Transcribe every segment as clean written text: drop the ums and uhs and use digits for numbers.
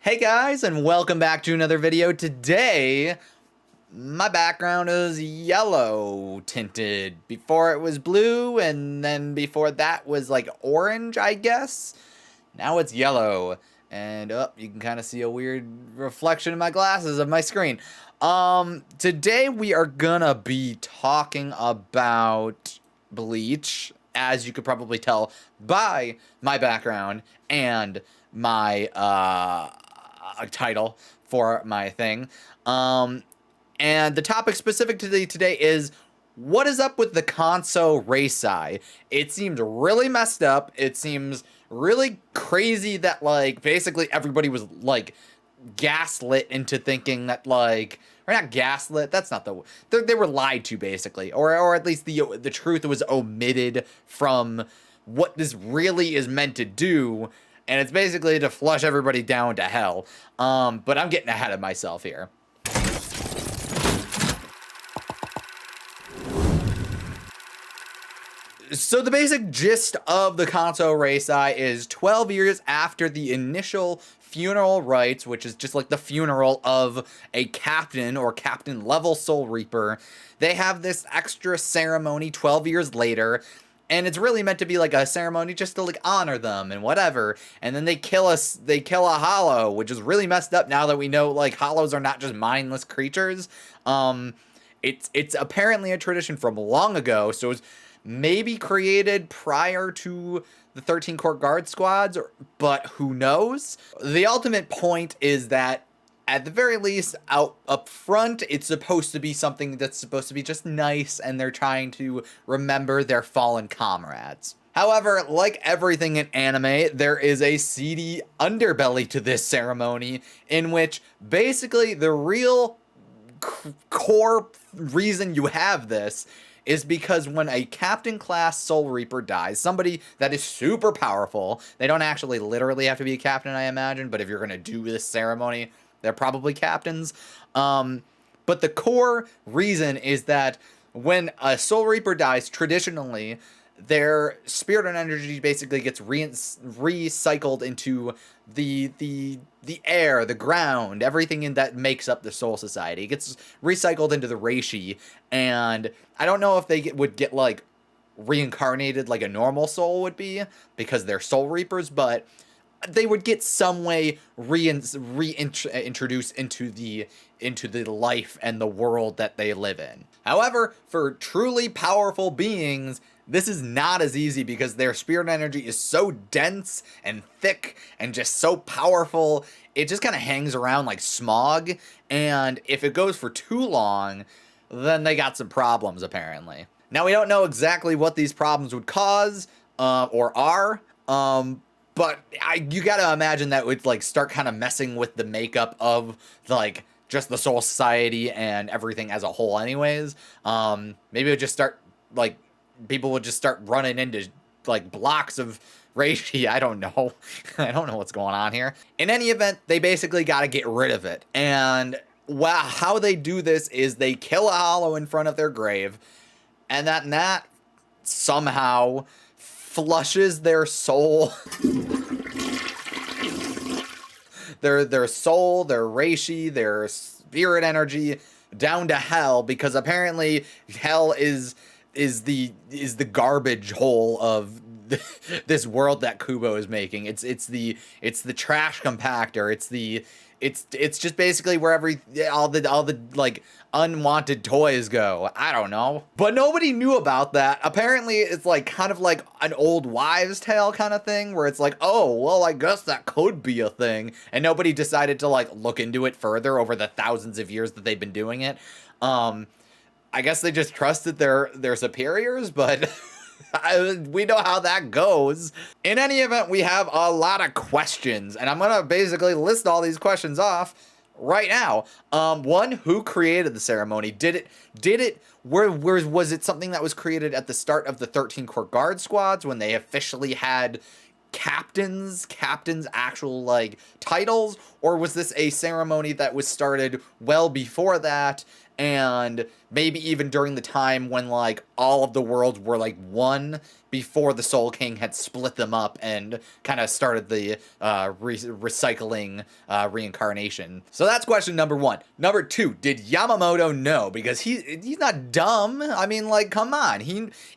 Hey guys, and welcome back to another video. Today, my background is yellow tinted. Before it was blue, and then before that was like orange, I guess. Now it's yellow. And you can kind of see a weird reflection in my glasses of my screen. Today we are gonna be talking about Bleach, as you could probably tell by my background and my title for my thing. And the topic specific to today is what is up with the Konso Reisai? It seems really messed up. It seems really crazy that like basically everybody was like gaslit into thinking that like, or not gaslit, that's not the, they were lied to basically, or at least the truth was omitted from what this really is meant to do. And it's basically to flush everybody down to hell. But I'm getting ahead of myself here. So the basic gist of the Konso Reisai is 12 years after the initial funeral rites, which is just like the funeral of a captain or captain level Soul Reaper, they have this extra ceremony 12 years later. And it's really meant to be like a ceremony just to like honor them and whatever. And then they kill a hollow, which is really messed up now that we know like hollows are not just mindless creatures. It's apparently a tradition from long ago, so it's maybe created prior to the 13 Court Guard squads, but who knows? The ultimate point is that at the very least, up front, it's supposed to be something that's supposed to be just nice, and they're trying to remember their fallen comrades. However, like everything in anime, there is a seedy underbelly to this ceremony, in which basically the real core reason you have this is because when a captain class Soul Reaper dies, somebody that is super powerful, they don't actually literally have to be a captain, I imagine, but if you're going to do this ceremony, they're probably captains. But the core reason is that when a Soul Reaper dies, traditionally, their spirit and energy basically gets recycled into the air, the ground, everything that makes up the Soul Society. It gets recycled into the Reishi, and I don't know if they would get like reincarnated like a normal soul would be because they're Soul Reapers, but they would get some way reintroduced into the life and the world that they live in. However, for truly powerful beings, this is not as easy because their spirit energy is so dense and thick and just so powerful. It just kind of hangs around like smog, and if it goes for too long, then they got some problems apparently. Now we don't know exactly what these problems would cause or are. But you gotta imagine that would like start kind of messing with the makeup of like just the Soul Society and everything as a whole anyways. Maybe it would just start like people would just start running into like blocks of Reishi. I don't know. I don't know what's going on here. In any event, they basically gotta get rid of it. And how they do this is they kill a hollow in front of their grave, and that somehow flushes their soul, their soul, their reishi, their spirit energy down to hell, because apparently hell is the garbage hole of this world that Kubo is making. It's the trash compactor. It's just basically where all the like unwanted toys go. I don't know. But nobody knew about that. Apparently it's like kind of like an old wives' tale kind of thing where it's like, oh, well, I guess that could be a thing. And nobody decided to like look into it further over the thousands of years that they've been doing it. I guess they just trusted their superiors, but we know how that goes. In any event, we have a lot of questions, and I'm gonna basically list all these questions off right now. One, who created the ceremony? Was it something that was created at the start of the 13 Court Guard squads when they officially had captains actual like titles, or was this a ceremony that was started well before that, and maybe even during the time when like all of the worlds were like one, before the Soul King had split them up and kind of started the recycling reincarnation. So that's question number one. Number two, did Yamamoto know? Because he's not dumb. I mean, like, come on.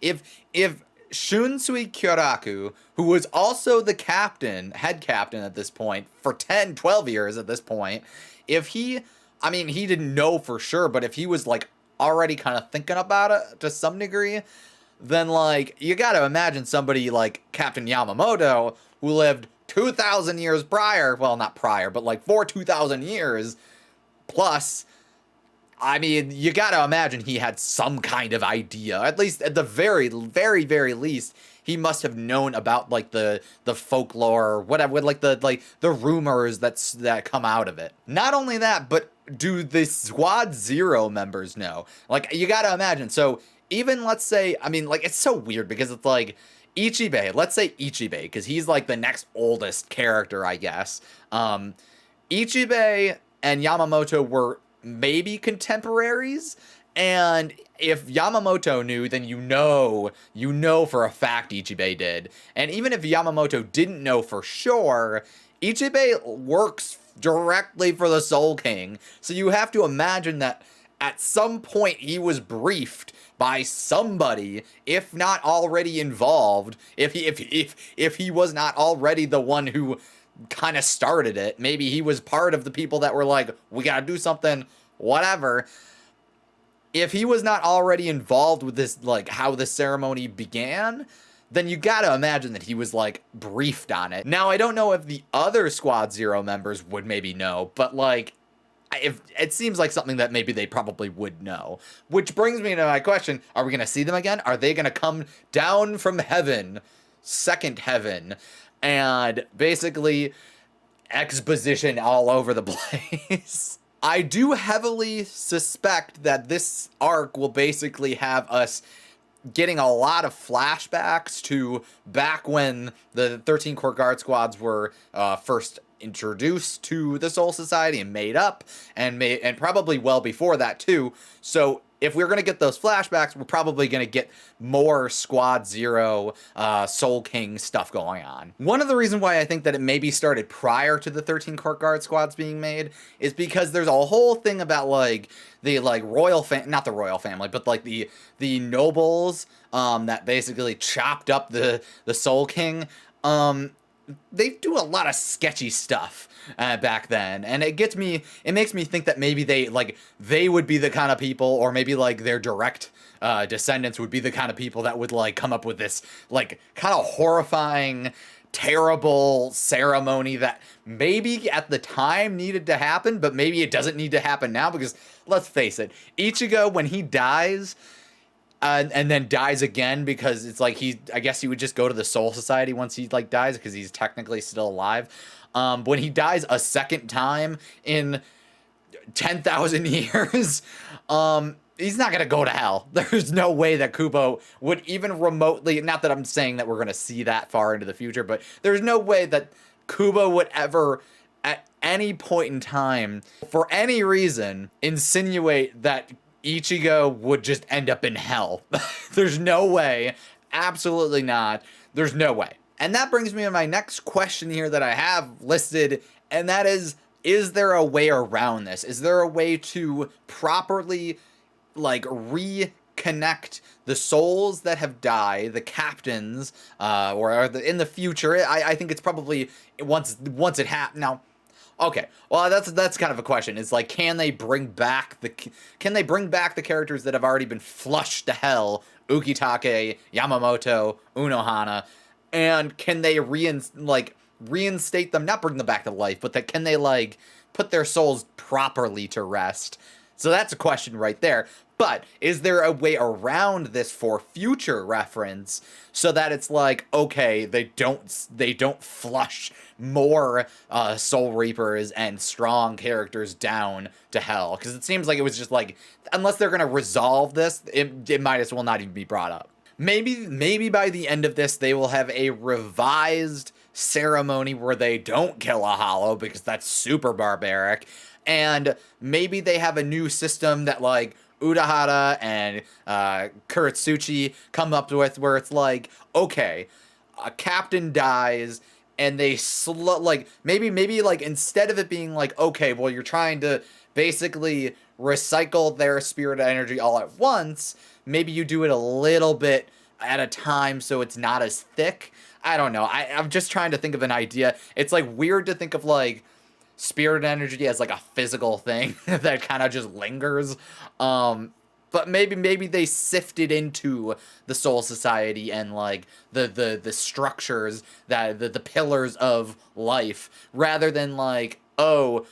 If Shunsui Kyoraku, who was also the captain, head captain at this point, for 10, 12 years at this point, he didn't know for sure, but if he was, like, already kind of thinking about it to some degree, then, like, you gotta imagine somebody like Captain Yamamoto, who lived 2,000 years prior, well, not prior, but, like, for 2,000 years, plus, I mean, you gotta imagine he had some kind of idea. At least, at the very, very, very least, he must have known about, like, the folklore, or whatever, like, the rumors that come out of it. Not only that, but do the Squad Zero members know? Like, you gotta imagine. So, even, let's say, I mean, like, it's so weird, because it's like, Ichibei, let's say Ichibei, because he's, like, the next oldest character, I guess. Ichibei and Yamamoto were maybe contemporaries, and if Yamamoto knew, then you know for a fact Ichibei did. And even if Yamamoto didn't know for sure, Ichibei works directly for the Soul King, so you have to imagine that at some point he was briefed by somebody, if not already involved, if he was not already the one who kind of started it. Maybe he was part of the people that were like, we gotta do something, whatever. If he was not already involved with this, like, how the ceremony began, then you gotta imagine that he was, like, briefed on it. Now, I don't know if the other Squad Zero members would maybe know, but, like, if it seems like something that maybe they probably would know. Which brings me to my question, are we gonna see them again? Are they gonna come down from heaven, second heaven, and basically exposition all over the place? I do heavily suspect that this arc will basically have us getting a lot of flashbacks to back when the 13 Court Guard squads were first introduced to the Soul Society and made up, and probably well before that too. So if we're going to get those flashbacks, we're probably going to get more Squad Zero, Soul King stuff going on. One of the reasons why I think that it maybe started prior to the 13 Court Guard squads being made is because there's a whole thing about, like, the, like, not the royal family, but, like, the nobles, that basically chopped up the Soul King. They do a lot of sketchy stuff back then, and it makes me think that maybe they would be the kind of people, or maybe, like, their direct descendants would be the kind of people that would, like, come up with this, like, kind of horrifying, terrible ceremony that maybe at the time needed to happen, but maybe it doesn't need to happen now, because let's face it, Ichigo, when he dies, and then dies again, because it's like I guess he would just go to the Soul Society once he, like, dies, because he's technically still alive. When he dies a second time in 10,000 years, he's not gonna go to hell. There's no way that Kubo would even remotely, not that I'm saying that we're gonna see that far into the future, but there's no way that Kubo would ever, at any point in time, for any reason, insinuate that Ichigo would just end up in hell. There's no way. Absolutely not. There's no way. And that brings me to my next question here that I have listed, and that is there a way around this? Is there a way to properly, like, reconnect the souls that have died, the captains, in the future? I think it's probably once it happens. Now, okay, well, that's kind of a question. It's like, can they bring back the characters that have already been flushed to hell? Ukitake, Yamamoto, Unohana, and can they reinstate them? Not bring them back to life, but can they, like, put their souls properly to rest? So that's a question right there. But is there a way around this for future reference so that it's like, okay, they don't flush more Soul Reapers and strong characters down to hell? Because it seems like it was just like, unless they're going to resolve this, it might as well not even be brought up. Maybe by the end of this, they will have a revised ceremony where they don't kill a hollow because that's super barbaric. And maybe they have a new system that like Urahara and Kuretsuchi come up with where it's like, okay, a captain dies and they like maybe like instead of it being like, okay, well you're trying to basically recycle their spirit energy all at once, maybe you do it a little bit at a time so it's not as thick. I don't know. I'm just trying to think of an idea. It's like weird to think of like spirit energy as like a physical thing that kind of just lingers. But maybe they sifted into the Soul Society and like the structures that the pillars of life rather than like, oh,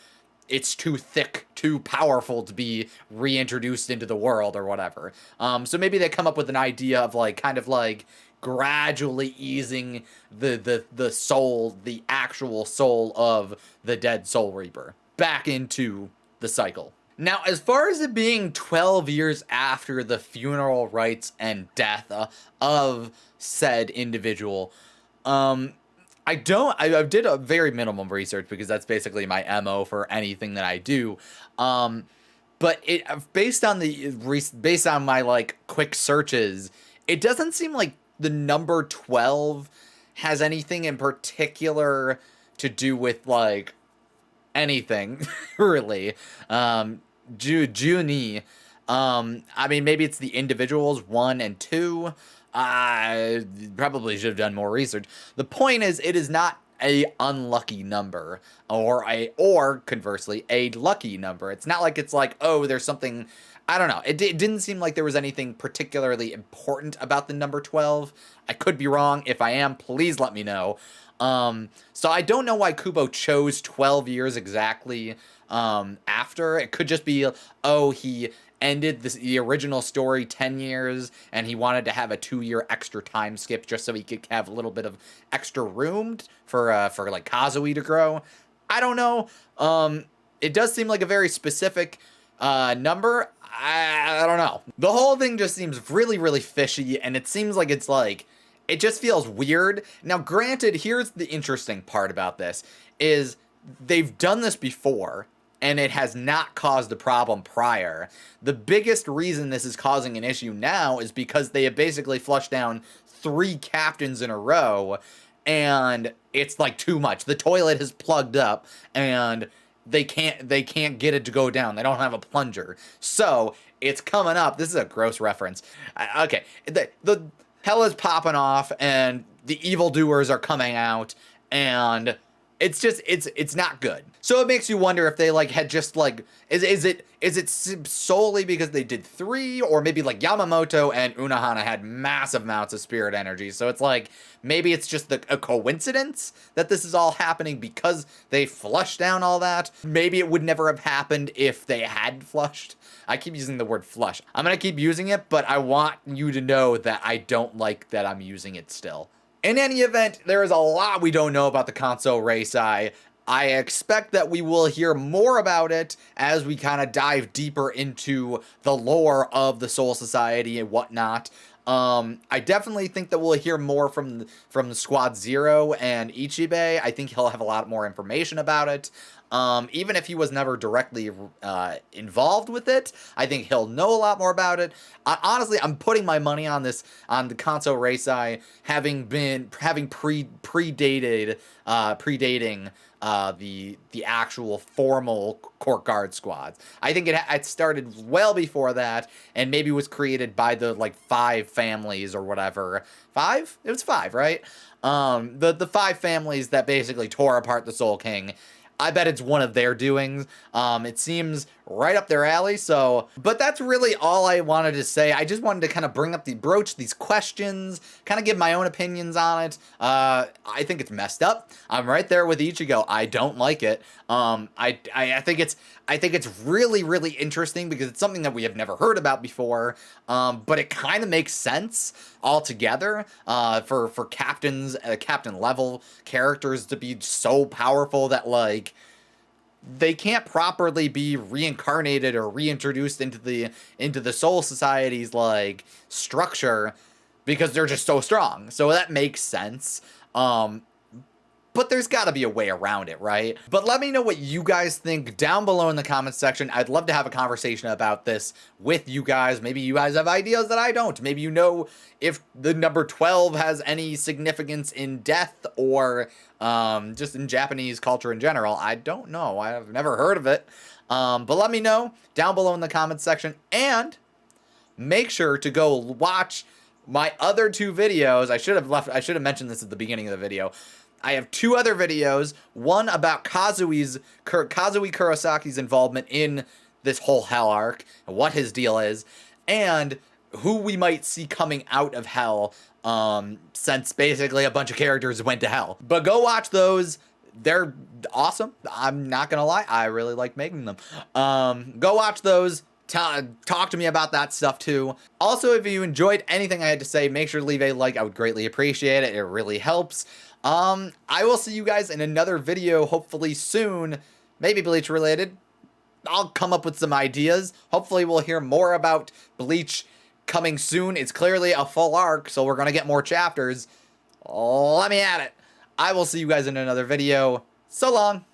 it's too thick, too powerful to be reintroduced into the world or whatever. So maybe they come up with an idea of like kind of like gradually easing the soul, the actual soul of the dead Soul Reaper back into the cycle. Now, as far as it being 12 years after the funeral rites and death of said individual, I did a very minimum research because that's basically my MO for anything that I do. But it based on my like quick searches, it doesn't seem like the number 12 has anything in particular to do with like anything really. Juni. I mean, maybe it's the individuals 1 and 2. I probably should have done more research. The point is, it is not a unlucky number or conversely a lucky number. It's not like it's like, oh, there's something, I don't know. It didn't seem like there was anything particularly important about the number 12. I could be wrong. If I am, please let me know. So I don't know why Kubo chose 12 years exactly after. It could just be, oh, he ended the original story 10 years and he wanted to have a 2-year extra time skip just so he could have a little bit of extra room for like Kazui to grow. I don't know. It does seem like a very specific number. I don't know. The whole thing just seems really, really fishy, and it seems like it's like, it just feels weird. Now, granted, here's the interesting part about this, is they've done this before, and it has not caused a problem prior. The biggest reason this is causing an issue now is because they have basically flushed down 3 captains in a row, and it's like too much. The toilet has plugged up, and they can't get it to go down. They don't have a plunger. So, it's coming up. This is a gross reference. Okay, the hell is popping off, and the evildoers are coming out, and it's just, it's not good. So it makes you wonder if they like had just like, is it solely because they did 3, or maybe like Yamamoto and Unohana had massive amounts of spirit energy. So it's like, maybe it's just a coincidence that this is all happening because they flushed down all that. Maybe it would never have happened if they had flushed. I keep using the word flush. I'm going to keep using it, but I want you to know that I don't like that I'm using it still. In any event, there is a lot we don't know about the Konso Reisai. I expect that we will hear more about it as we kind of dive deeper into the lore of the Soul Society and whatnot. I definitely think that we'll hear more from Squad Zero and Ichibe. I think he'll have a lot more information about it. Even if he was never directly involved with it, I think he'll know a lot more about it. Honestly, I'm putting my money on this, on the Konso Reisai having predating the actual formal court guard squads. I think it started well before that, and maybe was created by the like 5 families or whatever. 5? It was 5, right? The 5 families that basically tore apart the Soul King. I bet it's one of their doings. It seems right up their alley. So, but that's really all I wanted to say. I just wanted to kind of broach these questions, kind of give my own opinions on it. I think it's messed up. I'm right there with Ichigo. I don't like it. I think it's really, really interesting because it's something that we have never heard about before. But it kind of makes sense altogether, for captains, captain level characters to be so powerful that like, they can't properly be reincarnated or reintroduced into the Soul Society's like structure because they're just so strong. So that makes sense. but there's got to be a way around it, right? But let me know what you guys think down below in the comments section. I'd love to have a conversation about this with you guys. Maybe you guys have ideas that I don't. Maybe you know if the number 12 has any significance in death or just in Japanese culture in general. I don't know. I've never heard of it. But let me know down below in the comments section, and make sure to go watch my other 2 videos. I should have mentioned this at the beginning of the video. I have 2 other videos, one about Kazui Kurosaki's involvement in this whole Hell arc, and what his deal is, and who we might see coming out of Hell, since basically a bunch of characters went to Hell. But go watch those. They're awesome. I'm not gonna lie, I really like making them. Go watch those. Talk to me about that stuff too. Also, if you enjoyed anything I had to say, make sure to leave a like. I would greatly appreciate it. It really helps. I will see you guys in another video, hopefully soon. Maybe Bleach related. I'll come up with some ideas. Hopefully we'll hear more about Bleach coming soon. It's clearly a full arc, so we're gonna get more chapters. Let me at it. I will see you guys in another video. So long.